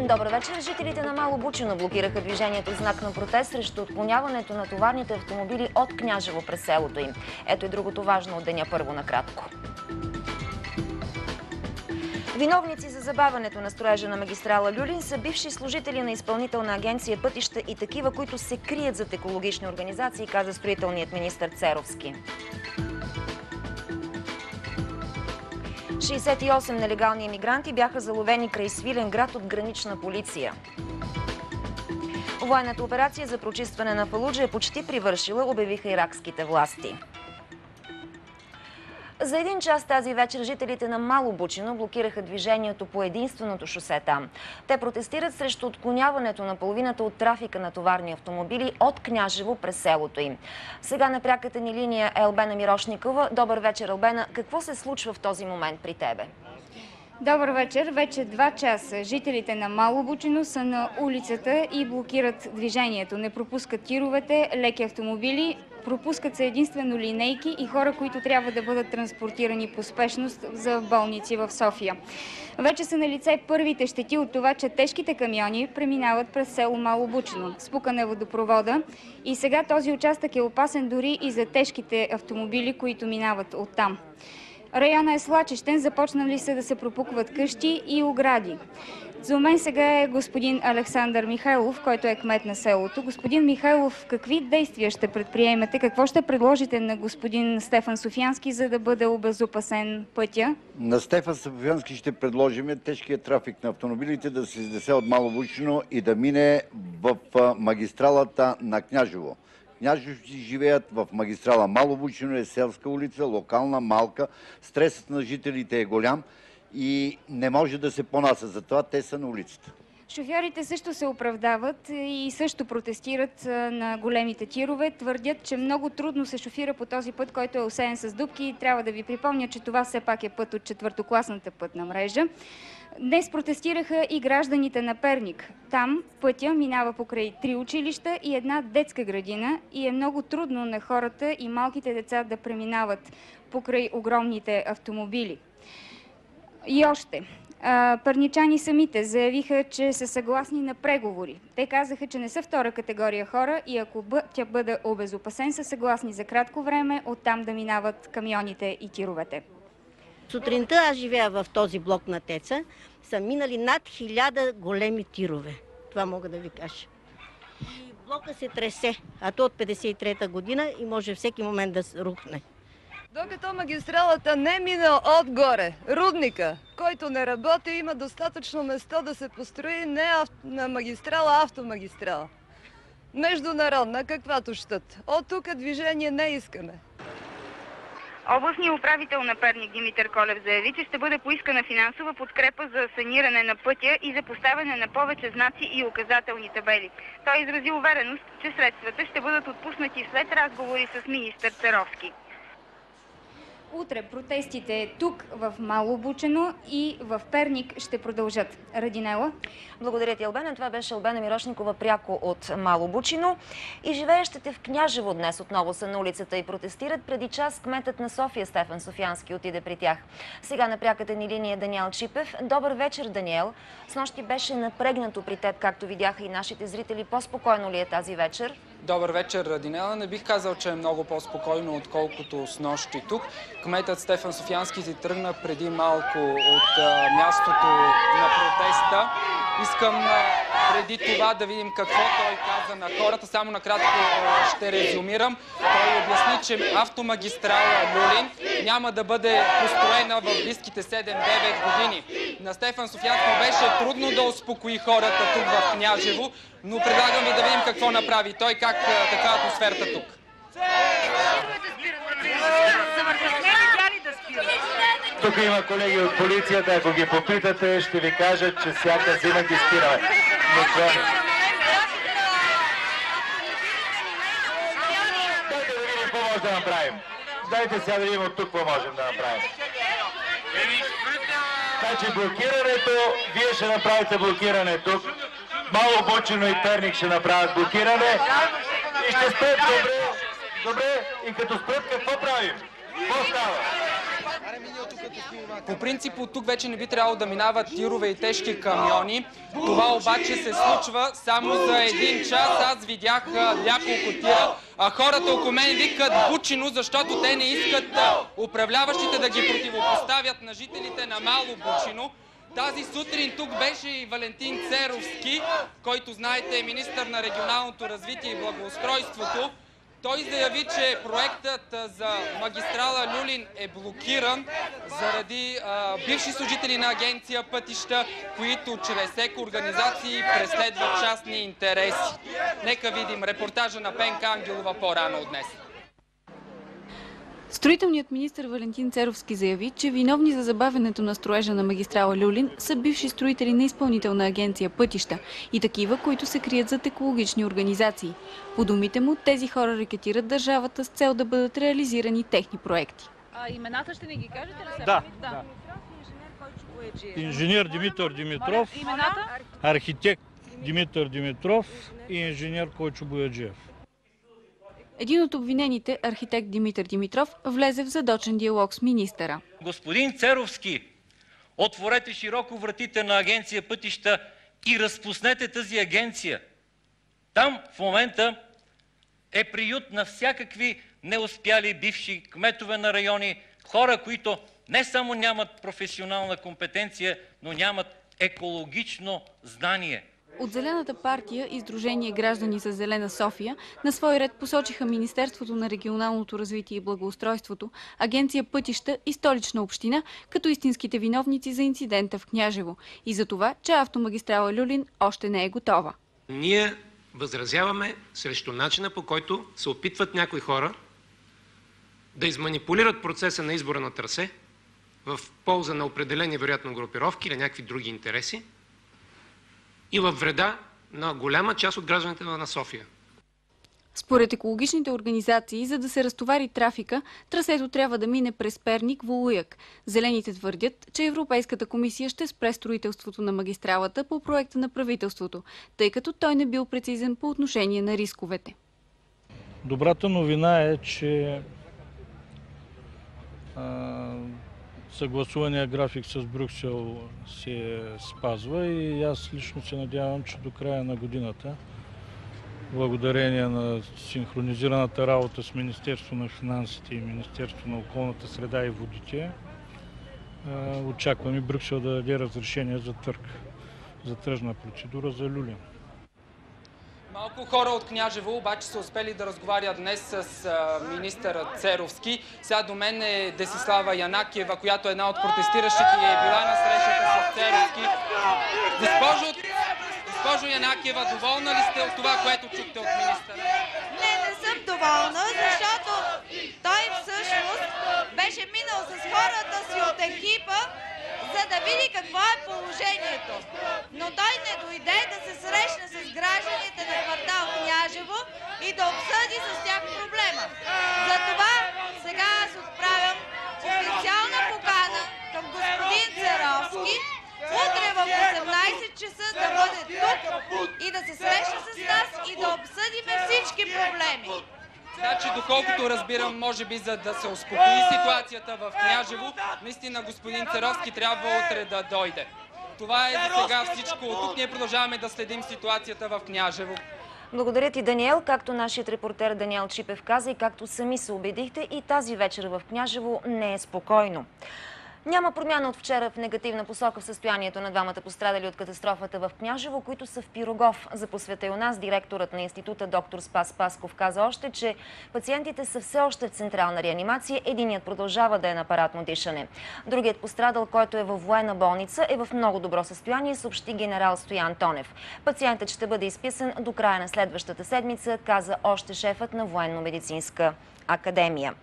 Добър вечер. Жителите на Мало Бучино блокираха движението в знак на протест срещу отклоняването на товарните автомобили от Княжево през селото им. Ето и другото важно от деня, първо накратко. Виновници за забавянето на строежа на магистрала Люлин са бивши служители на Изпълнителна агенция Пътища и такива, които се крият зад екологични организации, каза строителният министър Церовски. 68 нелегални имигранти бяха заловени край Свиленград от гранична полиция. Военната операция за прочистване на Фалуджа е почти привършила, обявиха иракските власти. За един час тази вечер жителите на Мало Бучино блокираха движението по единственото шосе там. Те протестират срещу отклоняването на половината от трафика на товарни автомобили от Княжево през селото им. Сега на пряката ни линия е Албена Мирошникова. Добър вечер, Албена. Какво се случва в този момент при тебе? Добър вечер. Вече 2 часа жителите на Мало Бучино са на улицата и блокират движението. Не пропускат тировете, леки автомобили, пропускат се единствено линейки и хора, които трябва да бъдат транспортирани по спешност за болници в София. Вече са на лице първите щети от това, че тежките камиони преминават през село Мало Бучино. Спукан е водопровода и сега този участък е опасен дори и за тежките автомобили, които минават оттам. Районът е свлачищен, започнали се да се пропукват къщи и огради. За мен сега е господин Александър Михайлов, който е кмет на селото. Господин Михайлов, какви действия ще предприемете? Какво ще предложите на господин Стефан Софиянски, за да бъде обезопасен пътя? На Стефан Софиянски ще предложим тежкият трафик на автомобилите да се изнесе от Мало Бучино и да мине в магистралата на Княжево. Княжевци живеят в магистрала Мало Бучино, е селска улица, локална, малка. Стресът на жителите е голям и не може да се понася. Затова те са на улицата. Шофьорите също се оправдават и също протестират на големите тирове. Твърдят, че много трудно се шофира по този път, който е осеян с дупки. Трябва да ви припомня, че това все пак е път от четвъртокласната пътна мрежа. Днес протестираха и гражданите на Перник. Там пътя минава покрай 3 училища и една детска градина и е много трудно на хората и малките деца да преминават покрай огромните автомобили. И още. Перничани самите заявиха, че са съгласни на преговори. Те казаха, че не са втора категория хора и ако тя бъде обезопасен, са съгласни за кратко време оттам да минават камионите и тировете. Сутринта аз живея в този блок на ТЕЦ-а, са минали над 1000 големи тирове. Това мога да ви кажа. И блока се тресе, а то от 53-та година и може всеки момент да рухне. Докато магистралата не мина отгоре, рудника, който не работи, има достатъчно место да се построи не на магистрала, а автомагистрала. Международна, каквато щат. От тук движение не искаме. Областният управител на Перник Димитър Колев заяви, че ще бъде поискана финансова подкрепа за саниране на пътя и за поставяне на повече знаци и указателни табели. Той изрази увереност, че средствата ще бъдат отпуснати след разговори с министър Церовски. Утре протестите тук в Мало Бучино и в Перник ще продължат. Радинела? Благодаря ти, Албена. Това беше Албена Мирошникова пряко от Мало Бучино. И живеещите в Княжево днес отново са на улицата и протестират. Преди час кметът на София Стефан Софиянски отиде при тях. Сега на пряката ни линия е Даниел Чипев. Добър вечер, Даниел. Снощи беше напрегнато при теб, както видяха и нашите зрители. По-спокойно ли е тази вечер? Добър вечер, Радинела. Не бих казал, че е много по-спокойно, отколкото снощи тук. Кметът Стефан Софиянски си тръгна преди малко от мястото на протеста. Искам преди това да видим какво той каза на хората. Само накратко ще резюмирам. Той обясни, че автомагистрала Люлин няма да бъде построена в близките 7-9 години. На Стефан Софиянски беше трудно да успокои хората тук в Княжево, но предлагам ви да видим какво направи той, каква е атмосферата тук. Тук има колеги от полицията, ако ги попитате, ще ви кажат, че всяка зима ги спираме. Дайте да видим какво може да направим. Дайте сега да видим от тук какво можем да направим. Значи блокирането, вие ще направите блокиране тук. Мало Бучино и Перник ще направят блокиране и ще спрат добре. И като спрат какво правим? Какво става? По принцип от тук вече не би трябвало да минават тирове и тежки камиони. Това обаче се случва само за един час. Аз видях няколко тира. Хората около мен викат Бучино, защото те не искат управляващите да ги противопоставят на жителите на Мало Бучино. Тази сутрин тук беше и Валентин Церовски, който, знаете, е министър на регионалното развитие и благоустройството. Той заяви, че проектът за магистрала Люлин е блокиран заради бивши служители на агенция Пътища, които чрез екоорганизации преследват частни интереси. Нека видим репортажа на Пенка Ангелова по-рано днес. Строителният министър Валентин Церовски заяви, че виновни за забавянето на строежа на магистрала Люлин са бивши строители на изпълнителна агенция Пътища и такива, които се крият зад екологични организации. По думите му, тези хора рекетират държавата с цел да бъдат реализирани техни проекти. Имената ще ни ги кажете ли? Да. Инженер Димитър Димитров, архитект Димитър Димитров и инженер Койчо Бояджиев. Един от обвинените, архитект Димитър Димитров, влезе в задочен диалог с министъра. Господин Церовски, отворете широко вратите на агенция Пътища и разпуснете тази агенция. Там в момента е приют на всякакви неуспяли бивши кметове на райони, хора, които не само нямат професионална компетенция, но нямат екологично знание. От Зелената партия и Сдружение Граждани за Зелена София на свой ред посочиха Министерството на регионалното развитие и благоустройството, агенция Пътища и Столична община като истинските виновници за инцидента в Княжево и за това, че автомагистрала Люлин още не е готова. Ние възразяваме срещу начина, по който се опитват някои хора да изманипулират процеса на избора на трасе в полза на определени вероятно групировки или някакви други интереси и във вреда на голяма част от гражданите на София. Според екологичните организации, за да се разтовари трафика, трасето трябва да мине през Перник, Волуяк. Зелените твърдят, че Европейската комисия ще спре строителството на магистралата по проекта на правителството, тъй като той не бил прецизен по отношение на рисковете. Добрата новина е, че съгласувания график с Брюксел се спазва и аз лично се надявам, че до края на годината, благодарение на синхронизираната работа с Министерство на финансите и Министерство на околната среда и водите, очакваме Брюксел да даде разрешение за търг, за тръжна процедура за Люлин. Малко хора от Княжево обаче са успели да разговарят днес с министър Церовски. Сега до мен е Десислава Янакиева, която е една от протестиращите и е била на срещата с Церовски. Госпожо Янакиева, доволна ли сте от това, което чухте от министъра? Не съм доволна, защото той всъщност беше минал с хората си от екипа, за да види какво е положението. Но той не дойде да се срещне с гражданите на квартал Княжево и да обсъди с тях проблема. Затова сега аз отправям официална покана към господин Церовски утре в 18 часа да бъде тук и да се срещне с нас и да обсъдиме всички проблеми. Значи, доколкото разбирам, може би за да се успокои ситуацията в Княжево, наистина господин Церовски трябва утре да дойде. Това е за сега всичко. От тук ние продължаваме да следим ситуацията в Княжево. Благодаря ти, Даниел. Както нашият репортер Даниел Чипев каза и както сами се убедихте, и тази вечер в Княжево не е спокойно. Няма промяна от вчера в негативна посока в състоянието на двамата пострадали от катастрофата в Княжево, които са в Пирогов. За Посвета и у нас директорът на института доктор Спас Пасков каза още, че пациентите са все още в централна реанимация. Единият продължава да е на апаратно дишане. Другият пострадал, който е във военна болница, е в много добро състояние, съобщи генерал Стоян Тонев. Пациентът ще бъде изписан до края на следващата седмица, каза още шефът на Военно-медицинска академия.